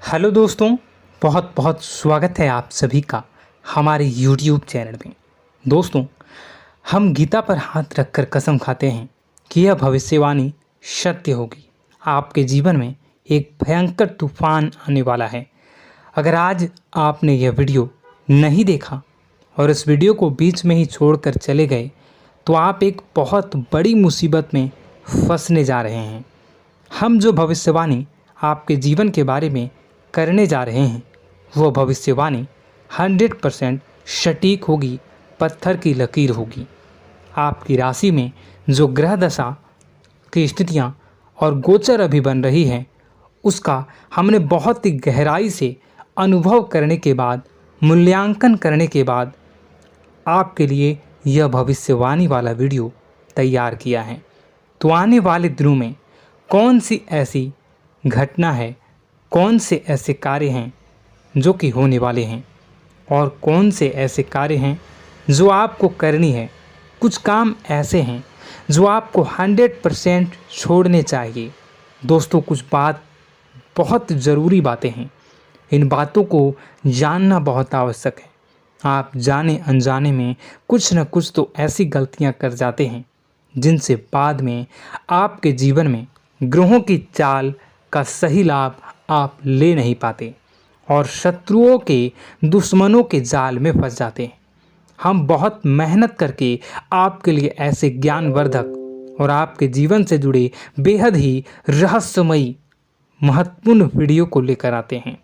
Hello दोस्तों, बहुत बहुत स्वागत है आप सभी का हमारे YouTube चैनल में। दोस्तों, हम गीता पर हाथ रखकर कसम खाते हैं कि यह भविष्यवाणी सत्य होगी। आपके जीवन में एक भयंकर तूफान आने वाला है। अगर आज आपने यह वीडियो नहीं देखा और इस वीडियो को बीच में ही छोड़कर चले गए तो आप एक बहुत बड़ी मुसीबत में फंसने जा रहे हैं। हम जो भविष्यवाणी आपके जीवन के बारे में करने जा रहे हैं वो भविष्यवाणी 100% सटीक होगी, पत्थर की लकीर होगी। आपकी राशि में जो ग्रह दशा की स्थितियां और गोचर अभी बन रही है उसका हमने बहुत ही गहराई से अनुभव करने के बाद, मूल्यांकन करने के बाद आपके लिए यह भविष्यवाणी वाला वीडियो तैयार किया है। तो आने वाले दिनों में कौन सी ऐसी घटना है, कौन से ऐसे कार्य हैं जो कि होने वाले हैं और कौन से ऐसे कार्य हैं जो आपको करनी है। कुछ काम ऐसे हैं जो आपको 100% छोड़ने चाहिए। दोस्तों, कुछ बात बहुत ज़रूरी बातें हैं। इन बातों को जानना बहुत आवश्यक है। आप जाने अनजाने में कुछ न कुछ तो ऐसी गलतियां कर जाते हैं जिनसे बाद में आपके जीवन में ग्रहों की चाल का सही लाभ आप ले नहीं पाते और शत्रुओं के, दुश्मनों के जाल में फंस जाते हैं। हम बहुत मेहनत करके आपके लिए ऐसे ज्ञानवर्धक और आपके जीवन से जुड़े बेहद ही रहस्यमयी महत्वपूर्ण वीडियो को लेकर आते हैं।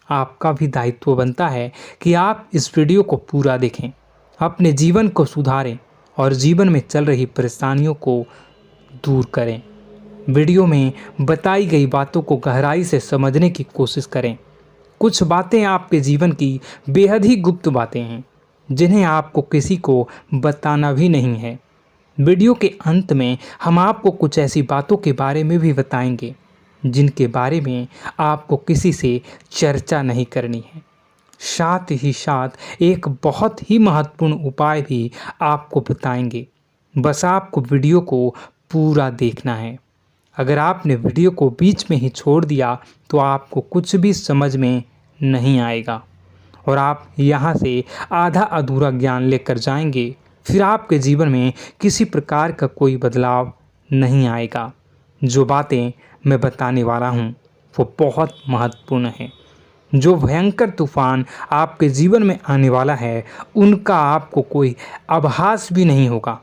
आपका भी दायित्व बनता है कि आप इस वीडियो को पूरा देखें, अपने जीवन को सुधारें और जीवन में चल रही परेशानियों को दूर करें। वीडियो में बताई गई बातों को गहराई से समझने की कोशिश करें। कुछ बातें आपके जीवन की बेहद ही गुप्त बातें हैं जिन्हें आपको किसी को बताना भी नहीं है। वीडियो के अंत में हम आपको कुछ ऐसी बातों के बारे में भी बताएंगे जिनके बारे में आपको किसी से चर्चा नहीं करनी है। साथ ही साथ एक बहुत ही महत्वपूर्ण उपाय भी आपको बताएंगे। बस आपको वीडियो को पूरा देखना है। अगर आपने वीडियो को बीच में ही छोड़ दिया तो आपको कुछ भी समझ में नहीं आएगा और आप यहाँ से आधा अधूरा ज्ञान लेकर जाएंगे। फिर आपके जीवन में किसी प्रकार का कोई बदलाव नहीं आएगा। जो बातें मैं बताने वाला हूँ वो बहुत महत्वपूर्ण है। जो भयंकर तूफान आपके जीवन में आने वाला है उनका आपको कोई आभास भी नहीं होगा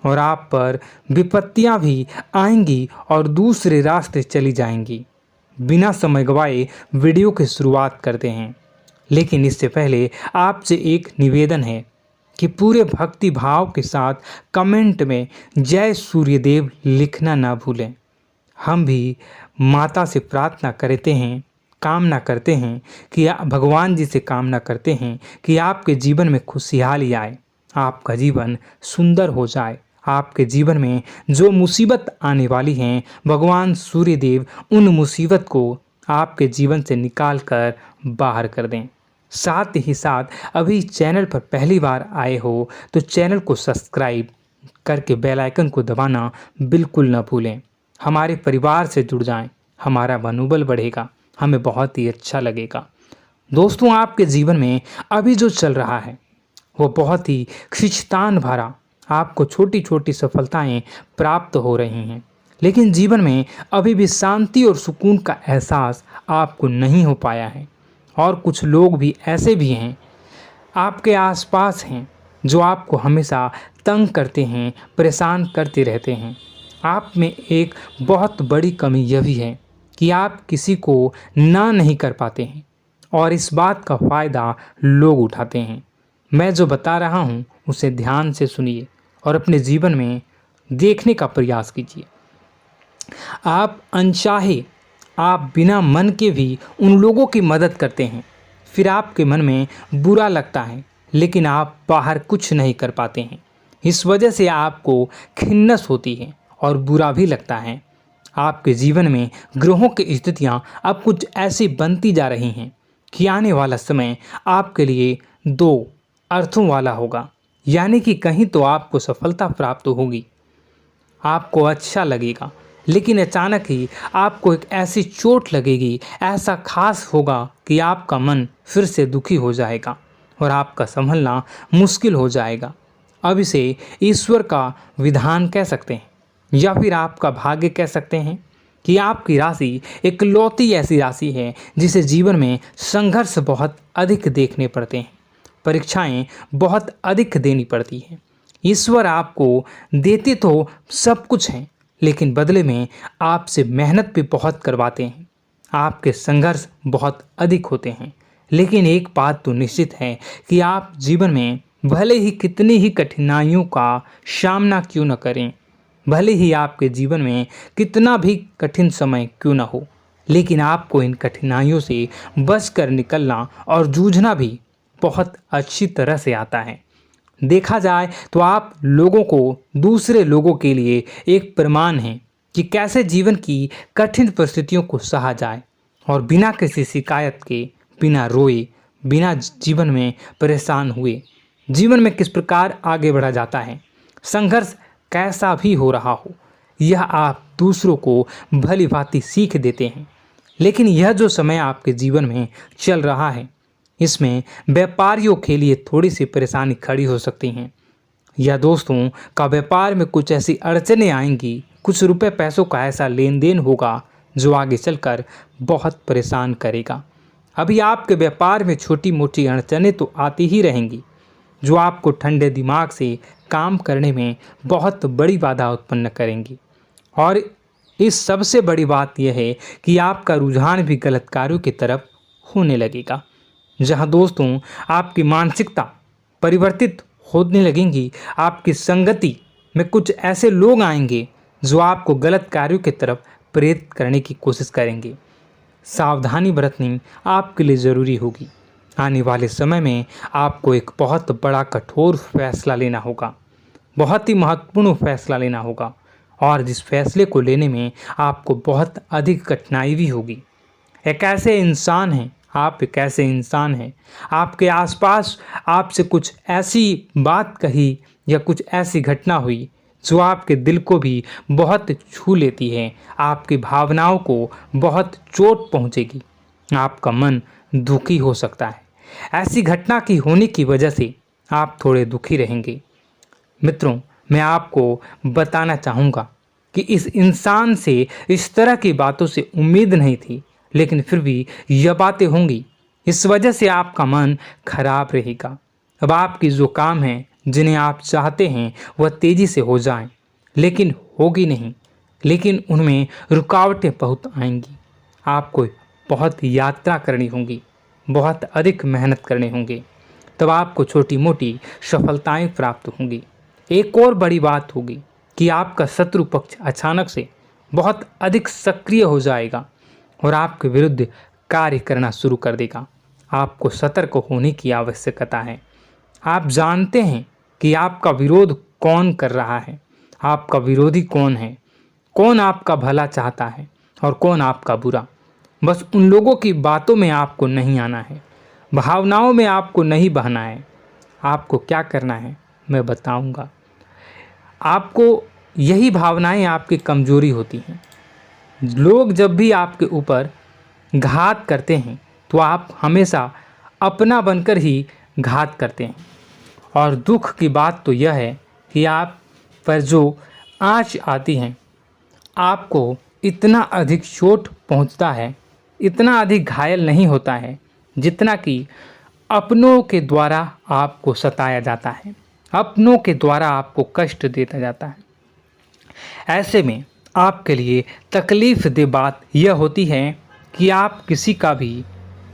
और आप पर विपत्तियां भी आएंगी और दूसरे रास्ते चली जाएंगी। बिना समय गवाए वीडियो की शुरुआत करते हैं, लेकिन इससे पहले आपसे एक निवेदन है कि पूरे भक्ति भाव के साथ कमेंट में जय सूर्यदेव लिखना ना भूलें। हम भी माता से प्रार्थना करते हैं, कामना करते हैं कि भगवान जी से कामना करते हैं कि आपके जीवन में खुशहाली आए, आपका जीवन सुंदर हो जाए। आपके जीवन में जो मुसीबत आने वाली हैं भगवान सूर्यदेव उन मुसीबत को आपके जीवन से निकाल कर बाहर कर दें। साथ ही साथ अभी चैनल पर पहली बार आए हो तो चैनल को सब्सक्राइब करके बेल आइकन को दबाना बिल्कुल न भूलें। हमारे परिवार से जुड़ जाएं, हमारा मनोबल बढ़ेगा, हमें बहुत ही अच्छा लगेगा। दोस्तों, आपके जीवन में अभी जो चल रहा है वो बहुत ही खींचतान भरा, आपको छोटी छोटी सफलताएं प्राप्त हो रही हैं, लेकिन जीवन में अभी भी शांति और सुकून का एहसास आपको नहीं हो पाया है। और कुछ लोग भी ऐसे भी हैं आपके आसपास हैं जो आपको हमेशा तंग करते हैं, परेशान करते रहते हैं। आप में एक बहुत बड़ी कमी यह भी है कि आप किसी को ना नहीं कर पाते हैं और इस बात का फ़ायदा लोग उठाते हैं। मैं जो बता रहा हूँ उसे ध्यान से सुनिए और अपने जीवन में देखने का प्रयास कीजिए। आप अनचाहे, आप बिना मन के भी उन लोगों की मदद करते हैं, फिर आपके मन में बुरा लगता है लेकिन आप बाहर कुछ नहीं कर पाते हैं। इस वजह से आपको खिन्नस होती है और बुरा भी लगता है। आपके जीवन में ग्रहों की स्थितियाँ अब कुछ ऐसी बनती जा रही हैं कि आने वाला समय आपके लिए दो अर्थों वाला होगा। यानी कि कहीं तो आपको सफलता प्राप्त होगी, आपको अच्छा लगेगा लेकिन अचानक ही आपको एक ऐसी चोट लगेगी, ऐसा खास होगा कि आपका मन फिर से दुखी हो जाएगा और आपका संभलना मुश्किल हो जाएगा। अब इसे ईश्वर का विधान कह सकते हैं या फिर आपका भाग्य कह सकते हैं कि आपकी राशि इकलौती ऐसी राशि है जिसे जीवन में संघर्ष बहुत अधिक देखने पड़ते हैं, परीक्षाएं बहुत अधिक देनी पड़ती हैं। ईश्वर आपको देते तो सब कुछ हैं, लेकिन बदले में आपसे मेहनत भी बहुत करवाते हैं। आपके संघर्ष बहुत अधिक होते हैं, लेकिन एक बात तो निश्चित है कि आप जीवन में भले ही कितनी ही कठिनाइयों का सामना क्यों न करें, भले ही आपके जीवन में कितना भी कठिन समय क्यों न हो, लेकिन आपको इन कठिनाइयों से बच कर निकलना और जूझना भी बहुत अच्छी तरह से आता है। देखा जाए तो आप लोगों को दूसरे लोगों के लिए एक प्रमाण हैं कि कैसे जीवन की कठिन परिस्थितियों को सहा जाए और बिना किसी शिकायत के, बिना रोए, बिना जीवन में परेशान हुए जीवन में किस प्रकार आगे बढ़ा जाता है। संघर्ष कैसा भी हो रहा हो, यह आप दूसरों को भली भांति सीख देते हैं। लेकिन यह जो समय आपके जीवन में चल रहा है, इसमें व्यापारियों के लिए थोड़ी सी परेशानी खड़ी हो सकती हैं, या दोस्तों का व्यापार में कुछ ऐसी अड़चनें आएंगी, कुछ रुपए पैसों का ऐसा लेन देन होगा जो आगे चलकर बहुत परेशान करेगा। अभी आपके व्यापार में छोटी मोटी अड़चनें तो आती ही रहेंगी, जो आपको ठंडे दिमाग से काम करने में बहुत बड़ी बाधा उत्पन्न करेंगी। और इस सबसे बड़ी बात यह है कि आपका रुझान भी गलत कार्यों की तरफ होने लगेगा, जहां दोस्तों आपकी मानसिकता परिवर्तित होने लगेंगी। आपकी संगति में कुछ ऐसे लोग आएंगे जो आपको गलत कार्यों की तरफ प्रेरित करने की कोशिश करेंगे। सावधानी बरतनी आपके लिए ज़रूरी होगी। आने वाले समय में आपको एक बहुत बड़ा कठोर फैसला लेना होगा, बहुत ही महत्वपूर्ण फैसला लेना होगा, और जिस फैसले को लेने में आपको बहुत अधिक कठिनाई भी होगी। एक ऐसे इंसान हैं, आप एक ऐसे इंसान हैं, आपके आसपास आपसे कुछ ऐसी बात कही या कुछ ऐसी घटना हुई जो आपके दिल को भी बहुत छू लेती है, आपकी भावनाओं को बहुत चोट पहुंचेगी, आपका मन दुखी हो सकता है। ऐसी घटना की होने की वजह से आप थोड़े दुखी रहेंगे। मित्रों, मैं आपको बताना चाहूँगा कि इस इंसान से इस तरह की बातों से उम्मीद नहीं थी, लेकिन फिर भी यह बातें होंगी। इस वजह से आपका मन खराब रहेगा। अब आपकी जो काम है, जिन्हें आप चाहते हैं वह तेज़ी से हो जाएं, लेकिन होगी नहीं, लेकिन उनमें रुकावटें बहुत आएंगी। आपको बहुत यात्रा करनी होगी, बहुत अधिक मेहनत करने होंगे, तब आपको छोटी मोटी सफलताएं प्राप्त होंगी। एक और बड़ी बात होगी कि आपका शत्रु पक्ष अचानक से बहुत अधिक सक्रिय हो जाएगा और आपके विरुद्ध कार्य करना शुरू कर देगा। आपको सतर्क होने की आवश्यकता है। आप जानते हैं कि आपका विरोध कौन कर रहा है, आपका विरोधी कौन है, कौन आपका भला चाहता है और कौन आपका बुरा। बस उन लोगों की बातों में आपको नहीं आना है, भावनाओं में आपको नहीं बहना है। आपको क्या करना है मैं बताऊंगा। आपको यही भावनाएं आपकी कमजोरी होती हैं। लोग जब भी आपके ऊपर घात करते हैं तो आप हमेशा अपना बनकर ही घात करते हैं। और दुख की बात तो यह है कि आप पर जो आँच आती हैं, आपको इतना अधिक चोट पहुंचता है, इतना अधिक घायल नहीं होता है जितना कि अपनों के द्वारा आपको सताया जाता है, अपनों के द्वारा आपको कष्ट देता जाता है। ऐसे में आपके लिए तकलीफ़ दे बात यह होती है कि आप किसी का भी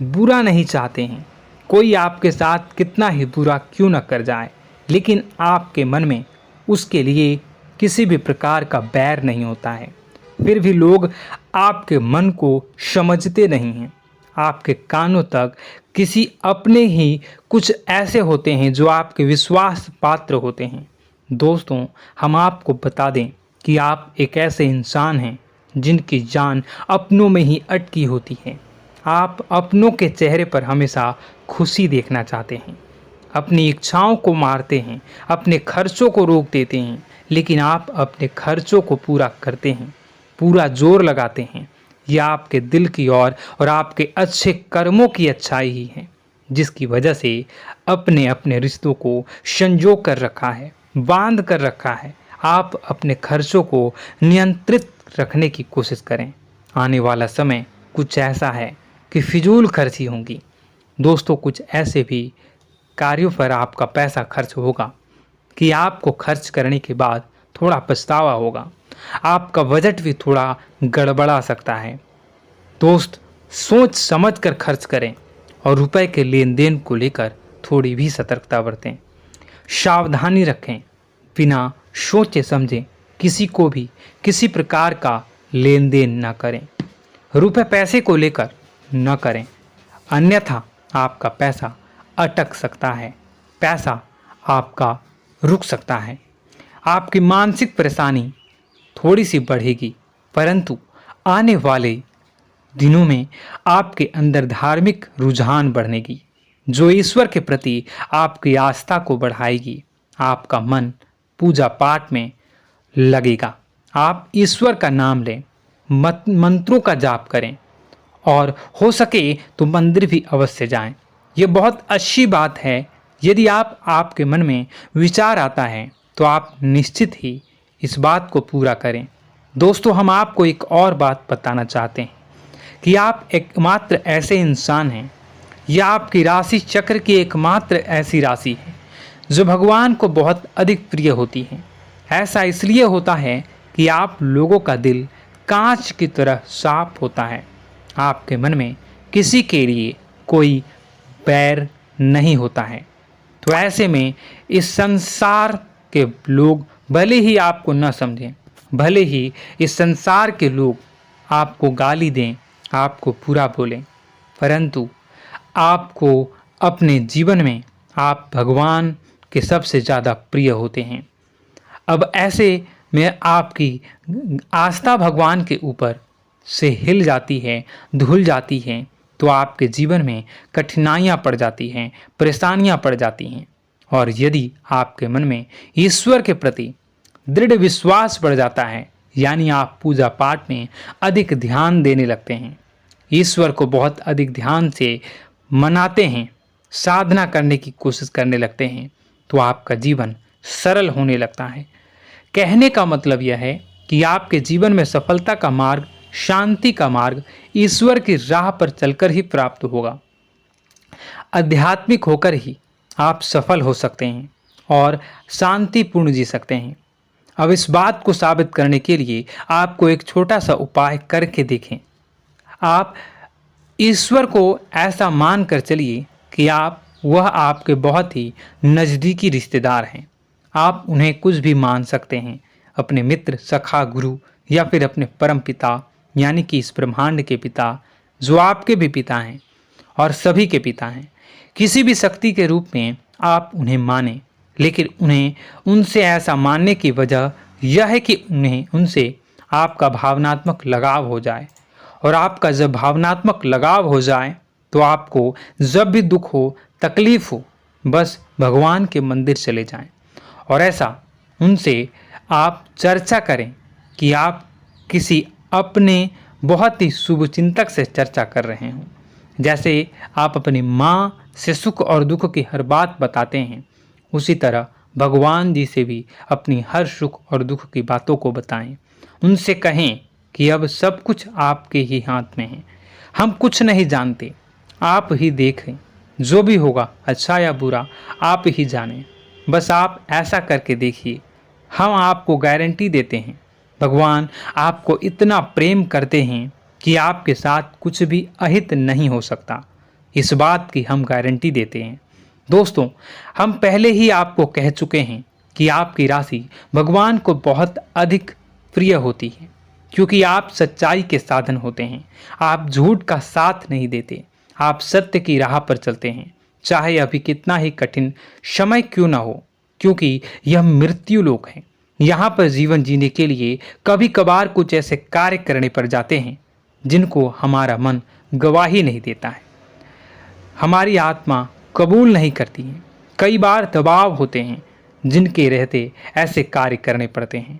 बुरा नहीं चाहते हैं। कोई आपके साथ कितना ही बुरा क्यों न कर जाए, लेकिन आपके मन में उसके लिए किसी भी प्रकार का बैर नहीं होता है। फिर भी लोग आपके मन को समझते नहीं हैं। आपके कानों तक किसी अपने ही कुछ ऐसे होते हैं जो आपके विश्वास पात्र होते हैं। दोस्तों, हम आपको बता दें कि आप एक ऐसे इंसान हैं जिनकी जान अपनों में ही अटकी होती है। आप अपनों के चेहरे पर हमेशा खुशी देखना चाहते हैं, अपनी इच्छाओं को मारते हैं, अपने खर्चों को रोक देते हैं, लेकिन आप अपने खर्चों को पूरा करते हैं। पूरा जोर लगाते हैं, यह आपके दिल की और आपके अच्छे कर्मों की अच्छाई ही है, जिसकी वजह से अपने अपने रिश्तों को संजो कर रखा है, बांध कर रखा है। आप अपने खर्चों को नियंत्रित रखने की कोशिश करें। आने वाला समय कुछ ऐसा है कि फिजूल खर्ची होंगी। दोस्तों, कुछ ऐसे भी कार्यों पर आपका पैसा खर्च होगा कि आपको खर्च करने के बाद थोड़ा पछतावा होगा। आपका बजट भी थोड़ा गड़बड़ा सकता है। दोस्त, सोच समझ कर खर्च करें और रुपए के लेन देन को लेकर थोड़ी भी सतर्कता बरतें। सावधानी रखें, बिना सोचे समझे किसी को भी किसी प्रकार का लेन देन न करें। रुपए पैसे को लेकर न करें, अन्यथा आपका पैसा अटक सकता है, पैसा आपका रुक सकता है। आपकी मानसिक परेशानी थोड़ी सी बढ़ेगी, परंतु आने वाले दिनों में आपके अंदर धार्मिक रुझान बढ़नेगी, जो ईश्वर के प्रति आपकी आस्था को बढ़ाएगी। आपका मन पूजा पाठ में लगेगा। आप ईश्वर का नाम लें, मंत्रों का जाप करें और हो सके तो मंदिर भी अवश्य जाएं। ये बहुत अच्छी बात है। यदि आपके मन में विचार आता है तो आप निश्चित ही इस बात को पूरा करें। दोस्तों, हम आपको एक और बात बताना चाहते हैं कि आप एकमात्र ऐसे इंसान हैं, यह आपकी राशि चक्र की एकमात्र ऐसी राशि है जो भगवान को बहुत अधिक प्रिय होती है। ऐसा इसलिए होता है कि आप लोगों का दिल कांच की तरह साफ होता है। आपके मन में किसी के लिए कोई बैर नहीं होता है। तो ऐसे में इस संसार के लोग भले ही आपको न समझें, भले ही इस संसार के लोग आपको गाली दें, आपको बुरा बोलें, परंतु आपको अपने जीवन में आप भगवान के सबसे ज़्यादा प्रिय होते हैं। अब ऐसे में आपकी आस्था भगवान के ऊपर से हिल जाती है, धुल जाती है, तो आपके जीवन में कठिनाइयाँ पड़ जाती हैं, परेशानियाँ पड़ जाती हैं। और यदि आपके मन में ईश्वर के प्रति दृढ़ विश्वास बढ़ जाता है, यानी आप पूजा पाठ में अधिक ध्यान देने लगते हैं, ईश्वर को बहुत अधिक ध्यान से मनाते हैं, साधना करने की कोशिश करने लगते हैं, तो आपका जीवन सरल होने लगता है। कहने का मतलब यह है कि आपके जीवन में सफलता का मार्ग, शांति का मार्ग ईश्वर की राह पर चलकर ही प्राप्त होगा। आध्यात्मिक होकर ही आप सफल हो सकते हैं और शांतिपूर्ण जी सकते हैं। अब इस बात को साबित करने के लिए आपको एक छोटा सा उपाय करके देखें। आप ईश्वर को ऐसा मान कर चलिए कि वह आपके बहुत ही नज़दीकी रिश्तेदार हैं। आप उन्हें कुछ भी मान सकते हैं, अपने मित्र, सखा, गुरु या फिर अपने परम पिता, यानी कि इस ब्रह्मांड के पिता, जो आपके भी पिता हैं और सभी के पिता हैं। किसी भी शक्ति के रूप में आप उन्हें मानें, लेकिन उन्हें उनसे ऐसा मानने की वजह यह है कि उनसे आपका भावनात्मक लगाव हो जाए। और आपका जब भावनात्मक लगाव हो जाए तो आपको जब भी दुख हो, तकलीफ हो, बस भगवान के मंदिर चले जाएं और ऐसा उनसे आप चर्चा करें कि आप किसी अपने बहुत ही शुभचिंतक से चर्चा कर रहे हों। जैसे आप अपनी माँ से सुख और दुख की हर बात बताते हैं, उसी तरह भगवान जी से भी अपनी हर सुख और दुख की बातों को बताएं। उनसे कहें कि अब सब कुछ आपके ही हाथ में है, हम कुछ नहीं जानते, आप ही देखें, जो भी होगा अच्छा या बुरा आप ही जानें। बस आप ऐसा करके देखिए, हम आपको गारंटी देते हैं भगवान आपको इतना प्रेम करते हैं कि आपके साथ कुछ भी अहित नहीं हो सकता। इस बात की हम गारंटी देते हैं। दोस्तों, हम पहले ही आपको कह चुके हैं कि आपकी राशि भगवान को बहुत अधिक प्रिय होती है, क्योंकि आप सच्चाई के साधन होते हैं। आप झूठ का साथ नहीं देते, आप सत्य की राह पर चलते हैं, चाहे अभी कितना ही कठिन समय क्यों ना हो, क्योंकि यह मृत्यु लोक है। यहाँ पर जीवन जीने के लिए कभी कभार कुछ ऐसे कार्य करने पड़ जाते हैं जिनको हमारा मन गवाही नहीं देता है, हमारी आत्मा कबूल नहीं करती है। कई बार दबाव होते हैं जिनके रहते ऐसे कार्य करने पड़ते हैं।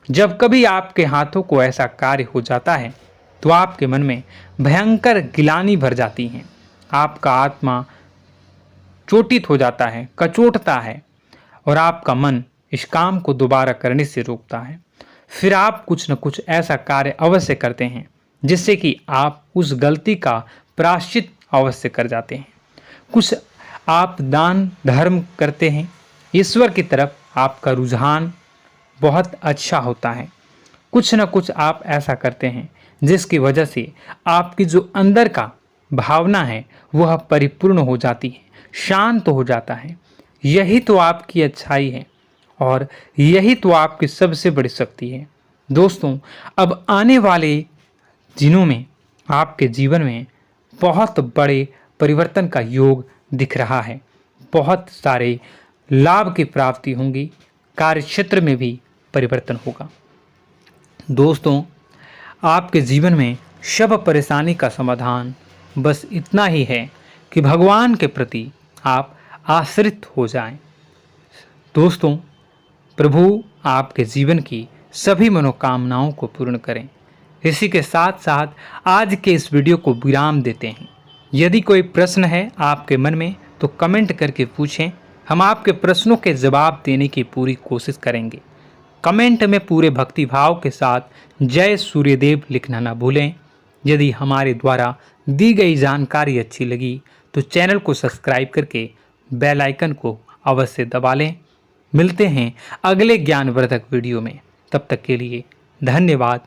जब कभी आपके हाथों को ऐसा कार्य हो जाता है तो आपके मन में भयंकर गिलानी भर जाती है। आपका आत्मा चोटित हो जाता है, कचोटता है और आपका मन इस काम को दोबारा करने से रोकता है। फिर आप कुछ न कुछ ऐसा कार्य अवश्य करते हैं जिससे कि आप उस गलती का प्रायश्चित अवश्य कर जाते हैं। कुछ आप दान धर्म करते हैं। ईश्वर की तरफ आपका रुझान बहुत अच्छा होता है। कुछ न कुछ आप ऐसा करते हैं जिसकी वजह से आपकी जो अंदर का भावना है वह परिपूर्ण हो जाती है, शांत हो जाता है। यही तो आपकी अच्छाई है और यही तो आपकी सबसे बड़ी शक्ति है। दोस्तों, अब आने वाले दिनों में आपके जीवन में बहुत बड़े परिवर्तन का योग दिख रहा है। बहुत सारे लाभ की प्राप्ति होंगी, कार्यक्षेत्र में भी परिवर्तन होगा। दोस्तों, आपके जीवन में सब परेशानी का समाधान बस इतना ही है कि भगवान के प्रति आप आश्रित हो जाएं। दोस्तों, प्रभु आपके जीवन की सभी मनोकामनाओं को पूर्ण करें। इसी के साथ साथ आज के इस वीडियो को विराम देते हैं। यदि कोई प्रश्न है आपके मन में तो कमेंट करके पूछें, हम आपके प्रश्नों के जवाब देने की पूरी कोशिश करेंगे। कमेंट में पूरे भक्तिभाव के साथ जय सूर्यदेव लिखना ना भूलें। यदि हमारे द्वारा दी गई जानकारी अच्छी लगी तो चैनल को सब्सक्राइब करके बेल आइकन को अवश्य दबा लें। मिलते हैं अगले ज्ञानवर्धक वीडियो में। तब तक के लिए धन्यवाद।